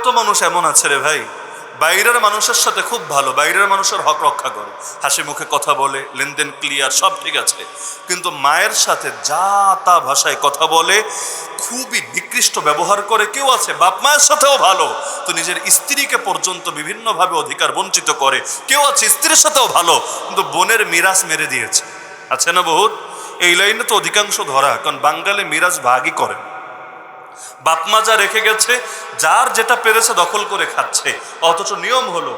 কত মানুষ এমন আছে রে ভাই, বাইরের মানুষের সাথে খুব ভালো, বাইরের মানুষের হক রক্ষা করে, হাসি মুখে কথা বলে, লেনদেন ক্লিয়ার, সব ঠিক আছে, কিন্তু মায়ের সাথে যা তা ভাষায় কথা বলে, খুবই নিকৃষ্ট ব্যবহার করে। কেউ আছে বাপ মায়ের সাথেও ভালো, তো নিজের স্ত্রীকে পর্যন্ত বিভিন্নভাবে অধিকার বঞ্চিত করে। কেউ আছে স্ত্রীর সাথেও ভালো, কিন্তু বোনের মিরাজ মেরে দিয়েছে, আছে না বহুত। এই লাইনে তো অধিকাংশ ধরা, কারণ বাঙালি মিরাজ ভাগই করে, বাপমা যা রেখে গেছে যার যেটা পেরেছে দখল করে খাচ্ছে। অথচ নিয়ম হলো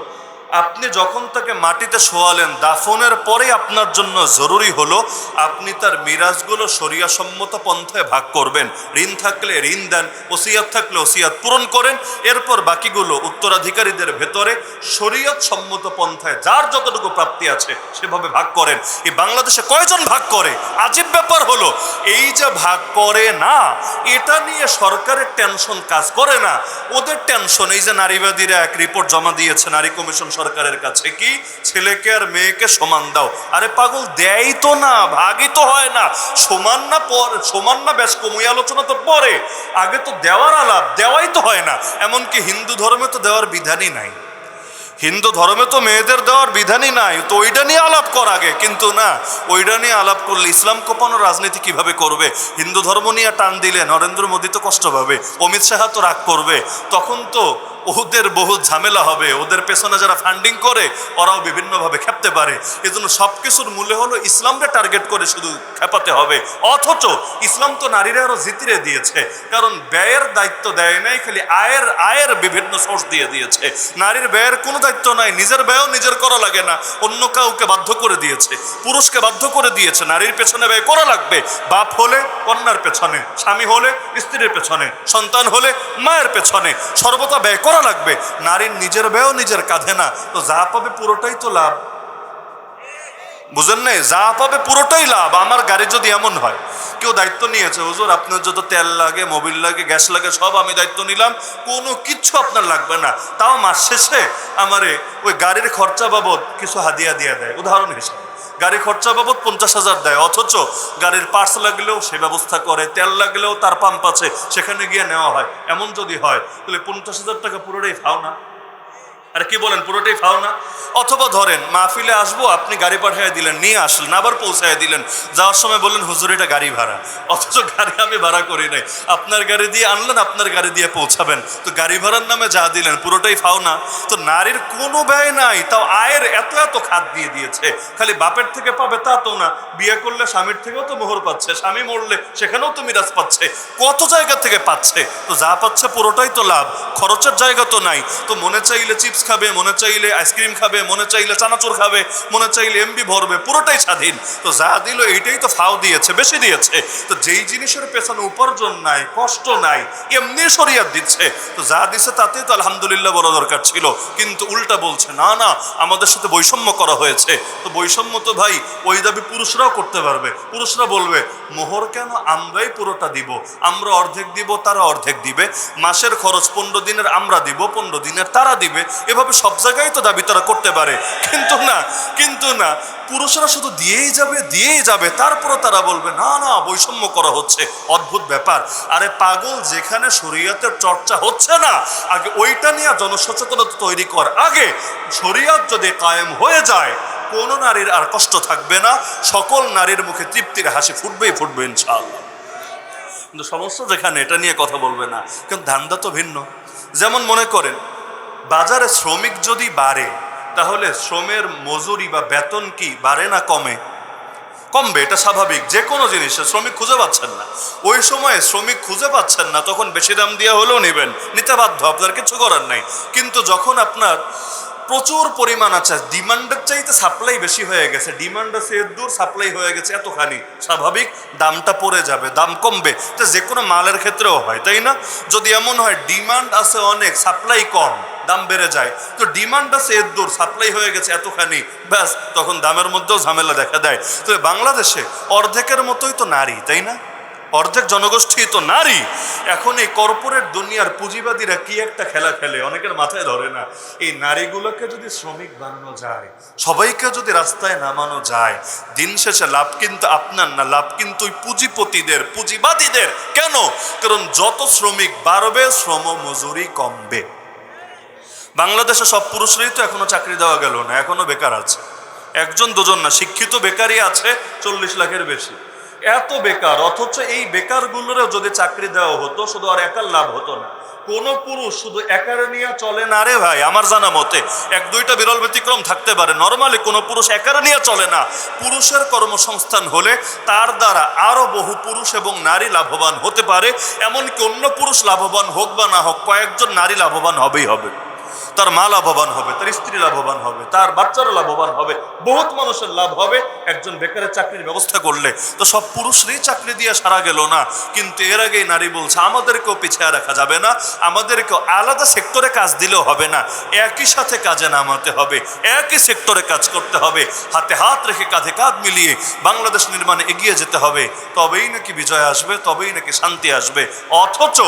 আপনি যখন তাকে মাটিতে শোয়ালেন, দাফনের পরে আপনার জন্য জরুরি হলো আপনি তার মিরাজগুলো শরিয়াসম্মত পন্থায় ভাগ করবেন। ঋণ থাকলে ঋণ দেন, ওসিয়াত থাকলে ওসিয়াত পূরণ করেন, এরপর বাকিগুলো উত্তরাধিকারীদের ভেতরে শরিয়ত সম্মত পন্থায় যার যতটুকু প্রাপ্তি আছে সেভাবে ভাগ করেন। এই বাংলাদেশে কয়জন ভাগ করে? আজীব ব্যাপার হলো এই যে ভাগ করে না, এটা নিয়ে সরকারের টেনশন কাজ করে না। ওদের টেনশন এই যে নারীবাদীরা এক রিপোর্ট জমা দিয়েছে নারী কমিশন সরকারের কাছে, কি ছেলেকে আর মেয়েকে সমান দাও। আরে পাগল, দেয়ই তো না, ভাগই তো হয় না। সমান না সমান না বেশ কমই আলোচনা তো পরে, আগে তো দেওয়ার আলাপ, দেওয়াই তো হয় না। এমনকি হিন্দু ধর্মে তো দেওয়ার বিধানই নাই, হিন্দু ধর্মে তো মেয়েদের দেওয়ার বিধানই নাই, তো ওইটা নিয়ে আলাপ কর আগে। কিন্তু না, ওইটা নিয়ে আলাপ করলে ইসলাম কোপানো রাজনীতি কিভাবে করবে? হিন্দু ধর্ম নিয়ে টান দিলে নরেন্দ্র মোদী তো কষ্ট পাবে, অমিত শাহ তো রাগ করবে, তখন তো ওদের বহুত ঝামেলা হবে, ওদের পেছনে যারা ফান্ডিং করে ওরাও বিভিন্নভাবে খেপতে পারে। এজন্য সব কিছুর মূল্যে হলো ইসলামকে টার্গেট করে শুধু খেপাতে হবে। অথচ ইসলাম তো নারীরা আরো জিতিয়ে দিয়েছে, কারণ ব্যয়ের দায়িত্ব দেয় নাই, খালি আয়ের বিভিন্ন সোর্স দিয়ে দিয়েছে। নারীর ব্যয়ের কোনো দায়িত্ব নাই, নিজের ব্যয়ও নিজের করা লাগে না, অন্য কাউকে বাধ্য করে দিয়েছে, পুরুষকে বাধ্য করে দিয়েছে নারীর পেছনে ব্যয় করা লাগবে। বাপ হলে কন্যার পেছনে, স্বামী হলে স্ত্রীর পেছনে, সন্তান হলে মায়ের পেছনে, সর্বদা ব্যয় করা লাগবে। নারীর নিজের ব্যয়ও নিজের কাঁধে না, তো যা পাবে পুরোটাই তো লাভ, বুঝেন নাই? যা পাবে পুরোটাই লাভ। আমার গাড়ি যদি এমন হয় কেউ দায়িত্ব নিয়েছে, হুজুর আপনার যত তেল লাগে, মোবিল লাগে, গ্যাস লাগে, সব আমি দায়িত্ব নিলাম, কোনো কিচ্ছু আপনার লাগবে না, তাও মাস শেষে আমারে ওই গাড়ির খরচা বাবদ কিছু হাদিয়া দিয়ে দেয়, উদাহরণ হিসাবে গাড়ি খরচা বাবদ 50,000 দেয়, অথচ গাড়ির পার্টস লাগলেও সে ব্যবস্থা করে, তেল লাগলেও তার পাম্প আছে, সেখানে গিয়ে নেওয়া হয়। এমন যদি হয় তাহলে 50,000 টাকা পুরোটাই ফাও না? আর কি বলেন, পুরোটাই ফাও না? অথবা ধরেন মাহফিলে আসবো, আপনি গাড়ি পাঠিয়ে দিলেন, নিয়ে আসলেন, আবার পৌঁছায় দিলেন, যাওয়ার সময় বললেন হুজুর এটা গাড়ি ভাড়া, অথচ গাড়ি আমি ভাড়া করি নাই, আপনার গাড়ি দিয়ে আনলেন, আপনার গাড়ি দিয়ে পৌঁছাবেন, তো গাড়ি ভাড়ার নামে যা দিলেন পুরোটাই ফাও না? তো নারীর কোনো ব্যয় নাই, তাও আয়ের এত এত খাত দিয়ে দিয়েছে। খালি বাপের থেকে পাবে তা তো না, বিয়ে করলে স্বামীর থেকেও তো মোহর পাচ্ছে, স্বামী মরলে সেখানেও তো মিরাজ পাচ্ছে, কত জায়গা থেকে পাচ্ছে। তো যা পাচ্ছে পুরোটাই তো লাভ, খরচের জায়গা তো নাই। তো মনে চাইলে চিপস খাবে, মনে চাইলে আইসক্রিম খাবে, মনে চাইলে চানাচুর খাবে, মনে চাইলে এমবি ভরবে, পুরোটাই স্বাধীন। তো যা দিল এইটাই তো ফাও দিয়েছে, বেশি দিয়েছে। তো যেই জিনিসের পেছনে উপার্জন নাই, কষ্ট নাই, এমনি শরিয়াত দিচ্ছে, তো যা দিচ্ছে তাতেই তো আলহামদুলিল্লাহ বলা দরকার ছিল। কিন্তু উল্টা বলছে না না আমাদের সাথে বৈষম্য করা হয়েছে। তো বৈষম্য তো ভাই ওই দাবি পুরুষরাও করতে পারবে। পুরুষরা বলবে মোহর কেন আমরাই পুরোটা দিব, আমরা অর্ধেক দিব, তারা অর্ধেক দিবে, মাসের খরচ 15 দিনের আমরা দিব, 15 দিনের তারা দিবে, এভাবে সব জায়গায় তো দাবি তারা করতে পারে। কিন্তু না পুরুষরা শুধু দিয়েই যাবে, তারপরও তারা বলবে না না বৈষম্য করা হচ্ছে। অদ্ভুত ব্যাপার। আরে পাগল, যেখানে শরীয়তের চর্চা হচ্ছে না, আগে ওইটা নিয়ে জনসচেতনতা তৈরি কর। আগে শরীয়ত যদি কায়েম হয়ে যায়, কোনো নারীর আর কষ্ট থাকবে না, সকল নারীর মুখে তৃপ্তির হাসি ফুটবে ইনশাআল্লাহ। কিন্তু সমস্যা যেখানে এটা নিয়ে কথা বলবে না, কিন্তু ধান্দা তো ভিন্ন। যেমন মনে করেন বাজারে শ্রমিক যদি বাড়ে, তাহলে শ্রমের মজুরি বা বেতন কি বাড়ে না কমে? কমবে, এটা স্বাভাবিক। যে কোনো জিনিসে শ্রমিক খুঁজে পাচ্ছেন না, ওই সময়ে শ্রমিক খুঁজে পাচ্ছেন না, তখন বেশি দাম দিয়ে হলেও নেবেন, নিতে বাধ্য, আপনার কিছু করার নাই। কিন্তু যখন আপনার প্রচুর পরিমাণ আছে, ডিমান্ডের চাইতে সাপ্লাই বেশি হয়ে গেছে, ডিমান্ড আছে এর দূর, সাপ্লাই হয়ে গেছে এতখানি, স্বাভাবিক দামটা পড়ে যাবে, দাম কমবে। তো যে কোনো মালের ক্ষেত্রেও হয়, তাই না? যদি এমন হয় ডিমান্ড আছে অনেক, সাপ্লাই কম, দাম বেড়ে যায়। তো ডিমান্ড আছে এর দূর, সাপ্লাই হয়ে গেছে এতখানি, ব্যাস তখন দামের মধ্যেও ঝামেলা দেখা দেয়। তো বাংলাদেশে অর্ধেকের মতোই তো নারী, তাই না? অর্ধেক জনগোষ্ঠী তো নারী। এখন এই কর্পোরেট দুনিয়ার পুঁজিবাদীরা কি একটা খেলা খেলে, অনেকের মাথায় ধরে না। এই নারীগুলোকে যদি শ্রমিক বানানো যায়, সবাইকে যদি রাস্তায় নামানো যায়, দিন শেষে লাভ কিন্তু আপনার না, লাভ কিন্তু ওই পুঁজিপতিদের, পুঁজিবাদীদের। কেন? কারণ যত শ্রমিক বাড়বে শ্রম মজুরি কমবে। বাংলাদেশে সব পুরুষরাই তো এখনো চাকরি দেওয়া গেল না, এখনো বেকার আছে। একজন দুজন না, শিক্ষিত বেকারই আছে 40 লাখের বেশি। এত বেকার, অথচ এই বেকারগুলোরও যদি চাকরি দেওয়া হতো শুধু আর একার লাভ হতো না। কোন পুরুষ শুধু একার নিয়ে চলে না রে ভাই, আমার জানা মতে এক দুইটা বিরল ব্যতিক্রম থাকতে পারে, নর্মালি কোনো পুরুষ একার নিয়ে চলে না। পুরুষের কর্মসংস্থান হলে তার দ্বারা আরো বহু পুরুষ এবং নারী লাভবান হতে পারে। এমনকি অন্য পুরুষ লাভবান হোক বা না হোক, কয়েকজন নারী লাভবান হবেই হবে। তার মা লাভবান হবে, তার স্ত্রী লাভবান হবে, তার বাচ্চারা লাভবান হবে, বহুত মানুষের লাভ হবে একজন বেকারের চাকরির ব্যবস্থা করলে। তো সব পুরুষরাই চাকরি দিয়ে সারা গেল না, কিন্তু এর আগেই নারী বলছে আমাদেরকেও পিছিয়ে রাখা যাবে না, আমাদেরকেও আলাদা সেক্টরে কাজ দিলেও হবে না, একই সাথে কাজে নামাতে হবে, একই সেক্টরে কাজ করতে হবে, হাতে হাত রেখে কাঁধে কাঁধ মিলিয়ে বাংলাদেশ নির্মাণে এগিয়ে যেতে হবে। তবেই নাকি বিজয় আসবে, তবেই নাকি শান্তি আসবে। অথচ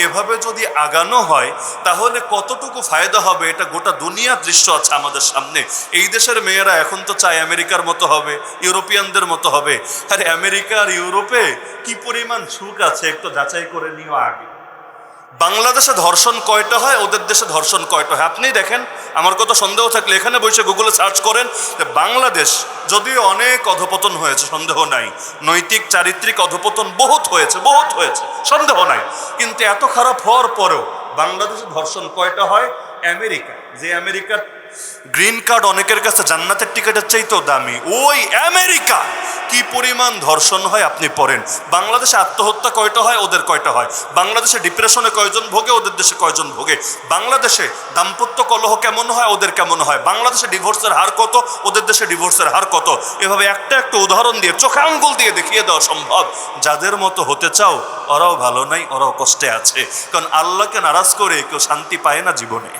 এভাবে যদি আগানো হয় তাহলে কতটুকু ফায়দা হবে এটা গোটা দুনিয়ার দৃশ্য আছে আমাদের সামনে। এই দেশের মেয়েরা এখন তো চায় আমেরিকার মতো হবে, ইউরোপিয়ানদের মতো হবে। আরে আমেরিকা আর ইউরোপে কি পরিমাণ সুখ আছে একটু যাচাই করে নিও আগে। বাংলাদেশে ধর্ষণ কয়টা হয়, ওদের দেশে ধর্ষণ কয়টা হয় আপনি দেখেন। আমার কত সন্দেহ থাকলে এখানে বসে গুগলে সার্চ করেন যে বাংলাদেশ যদিও অনেক অধপতন হয়েছে, সন্দেহ নাই, নৈতিক চারিত্রিক অধপতন বহুত হয়েছে, বহুত হয়েছে, সন্দেহ নাই, কিন্তু এত খারাপ হওয়ার পরেও বাংলাদেশে ধর্ষণ কয়টা হয়? আমেরিকা, যে আমেরিকার গ্রিন কার্ড অনেকের কাছে জান্নাতের টিকিটের চাইতেও দামি, ওই আমেরিকা কি পরিমাণ ধর্ষণ হয় আপনি পড়েন। বাংলাদেশে আত্মহত্যা কয়টা হয়, ওদের কয়টা হয়। বাংলাদেশে ডিপ্রেশনে কয়জন ভোগে, ওদের দেশে কয়জন ভোগে। বাংলাদেশে দাম্পত্য কলহ কেমন হয়, ওদের কেমন হয়। বাংলাদেশে ডিভোর্সের হার কত, ওদের দেশে ডিভোর্সের হার কত। এভাবে একটা একটা উদাহরণ দিয়ে চোখে আঙ্গুল দিয়ে দেখিয়ে দেওয়া সম্ভব। যাদের মতো হতে চাও ওরাও ভালো নাই, ওরাও কষ্টে আছে। কারণ আল্লাহকে নারাজ করে কেউ শান্তি পায় না জীবনে।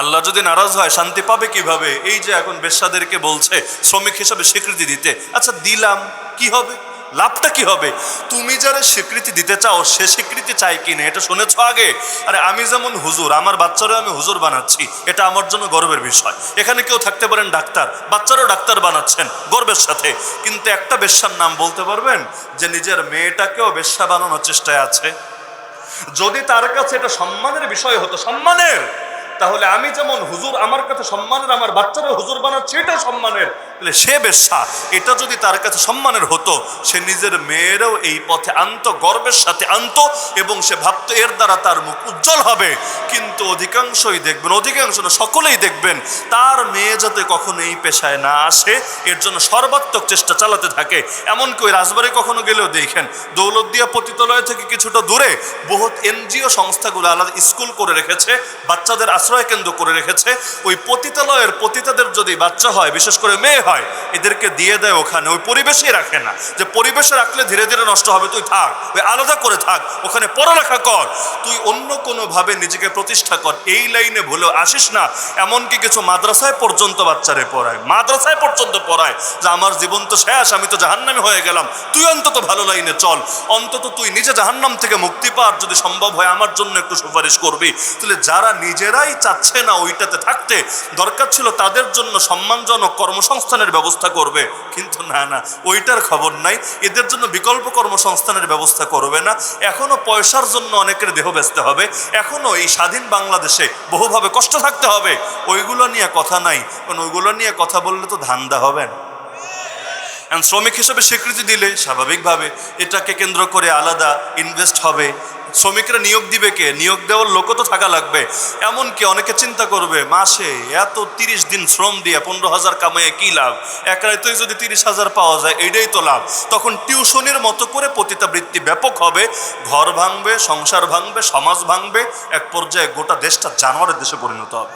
আল্লাহ যদি নারাজ হয় শান্তি পাবে কিভাবে? এই যে এখন বেশ্যাদেরকে বলছে শ্রমিক হিসাবে স্বীকৃতি দিতে, আচ্ছা দিলাম, কি হবে? লাভটা কি হবে? তুমি যারা স্বীকৃতি দিতে চাও সে স্বীকৃতি চাই কিনা এটা শুনেছ আগে? আরে আমি যেমন হুজুর, আমার বাচ্চারা আমি হুজুর বানাচ্ছি, এটা আমার জন্য গর্বের বিষয়। এখানে কেউ থাকতে পারেন ডাক্তার, বাচ্চারাও ডাক্তার বানাচ্ছেন গর্বের সাথে। কিন্তু একটা বেশ্যার নাম বলতে পারবেন যে নিজের মেয়েটাকেও বেশ্যা বানানোর চেষ্টায় আছে? যদি তার কাছে এটা সম্মানের বিষয় হতো, সম্মানের, তাহলে আমি যেমন হুজুর আমার কাছে সম্মানের, আমার বাচ্চারা হুজুর বানাচ্ছে এটাও সম্মানের, তাহলে সে বেশ্যা। এটা যদি তার কাছে সম্মানের হতো সে নিজের মেয়েরও এই পথে আনতো, গর্বের সাথে আনতো, এবং সে ভাবতো এর দ্বারা তার মুখ উজ্জ্বল হবে। কিন্তু অধিকাংশই দেখবেন, অধিকাংশ না সকলেই দেখবেন, তার মেয়ে যাতে কখনো এই পেশায় না আসে এর জন্য সর্বাত্মক চেষ্টা চালাতে থাকে। এমনকি ওই রাজবাড়ি কখনো গেলেও দেখেন দৌলতদিয়া পতিতালয় থেকে কিছুটা দূরে বহুত এনজিও সংস্থাগুলো আলাদা স্কুল করে রেখেছে, বাচ্চাদের আশ্রয় কেন্দ্র করে রেখেছে। ওই পতিতালয়ের পতিতাদের যদি বাচ্চা হয়, বিশেষ করে মেয়ে হয়, এদেরকে দিয়ে দেয় ওখানে, ওই পরিবেশেই রাখে না, যে পরিবেশে রাখলে ধীরে ধীরে নষ্ট হবে, তুই থাক, ওই আলাদা করে থাক, ওখানে পড়ালেখা কর, তুই অন্য কোনোভাবে নিজেকে প্রতিষ্ঠা কর, এই লাইনে ভুলেও আসিস না। এমনকি কিছু মাদ্রাসায় পর্যন্ত বাচ্চারে পড়ায়, মাদ্রাসায় পর্যন্ত পড়ায় যে আমার জীবন তো শেষ, আমি তো জাহান্নামী হয়ে গেলাম, তুই অন্তত ভালো লাইনে চল, অন্তত তুই নিজে জাহান্নাম থেকে মুক্তি পার, যদি সম্ভব হয় আমার জন্য একটু সুপারিশ করবি। তাহলে যারা নিজেরাই চাচ্ছে না ওইটাতে থাকতে, দরকার ছিল তাদের জন্য সম্মানজনক কর্মসংস্থানের ব্যবস্থা করবে, কিন্তু না না, ওইটার খবর নাই। এদের জন্য বিকল্প কর্মসংস্থানের ব্যবস্থা করবে না। এখনো পয়সার জন্য অনেকের দেহ বেচতে হবে, এখনো এই স্বাধীন বাংলাদেশে বহুভাবে কষ্ট থাকতে হবে, ওইগুলো নিয়ে কথা নাই। কারণ ওইগুলো নিয়ে কথা বললে তো ধান্দা হবে না। শ্রমিক হিসেবে স্বীকৃতি দিলে স্বাভাবিকভাবে এটাকে কেন্দ্র করে আলাদা ইনভেস্ট হবে। শ্রমিকরা নিয়োগ দিবে কে? নিয়োগ দেওয়ার লোকও তো থাকা লাগবে। এমনকি অনেকে চিন্তা করবে মাসে এত 30 দিন শ্রম দিয়ে 15,000 কামাইয়ে কি লাভ, এক রাতেই যদি 30,000 পাওয়া যায় এটাই তো লাভ। তখন টিউশনির মতো করে পতিতাবৃত্তি ব্যাপক হবে, ঘর ভাঙবে, সংসার ভাঙবে, সমাজ ভাঙবে, এক পর্যায়ে গোটা দেশটা জানোয়ারের দেশে পরিণত হবে।